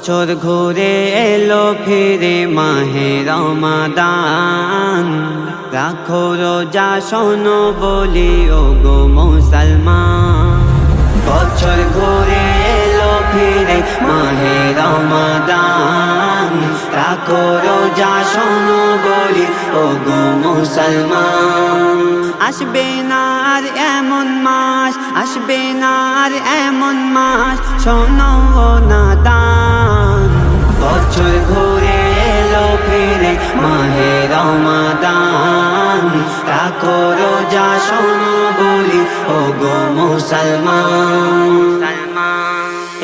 বছর ঘুরে এলো ফিরে মাহে রমাদান, রাখো রোজা শোনো বলি ও গো মুসলমান। বছর ঘুরে এলো ফিরে মাহে রমাদান, রাখো রোজা শোনো বলি ও গো মুসলমান। আসবে না আর এমন মাস, আসবে না আর এমন মাস, শোনো না দান। বছর ঘুরে এলো ফিরে মাহে রমাদান, রাখো রোজা শোনো বলি ও গো মুসলমান।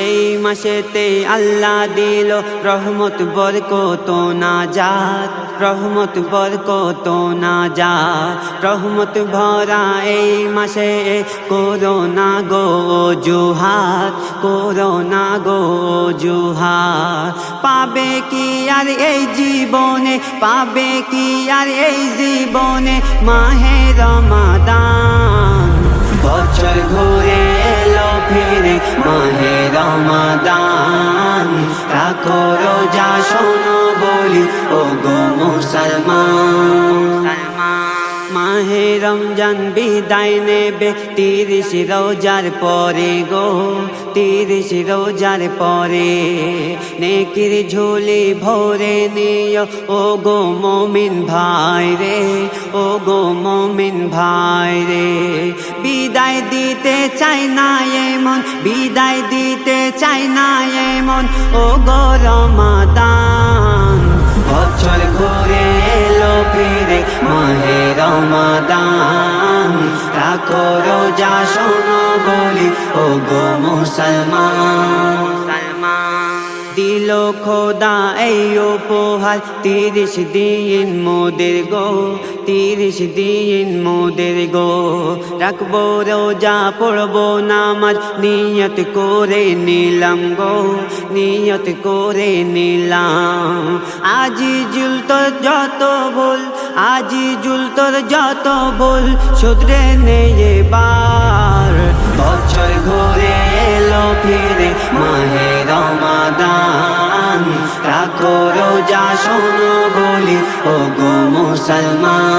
এই মাসেতে আল্লাহ দিল রহমত বরকত নাজাত, রহমত বরকত নাজাত, রহমত ভরা এই মাসে করোনা গো জুহাত, করোনা গো জুহাত। পাবে কি আর এই জীবনে, পাবে কি আর এই জীবনে মাহে রমাদান। বছর ঘুরে এলো ফিরে মাহে রমাদান, রাখো রোজা শোনো বলি ও গো মুসলমান। মাহে রমজান বিদায় নেবে 30 রোজার পরে গো, 30 রোজার পরে। নেকির ঝুলি ভরে নিও ও গো মুমিন ভাই রে, ও গো মুমিন ভাই রে। বিদায় দিতে চাই না এমন, বিদায় দিতে চাই না এমন ও গো রমাদান। বছর ঘুরে এলো ফিরে মাহে রমাদান, রাখো রোজা শোনো বলি ও গো মুসলমান। দিল খোদা এই উপহার 30 দিন মোদের গো, 30 দিন মোদের গো। রাখবো রোজা পড়বো নামাজ, নিয়ত করে নিলাম গো, নিয়ত করে নিলাম। আজি জুল তোর যত ভুল, আজি জুল তোর যত ভুল, শুধরে নে এবার। বছর ঘুরে এলো ফিরে মাহে রমাদান, রাখো রোজা শোনো বলি ও গো মুসলমান।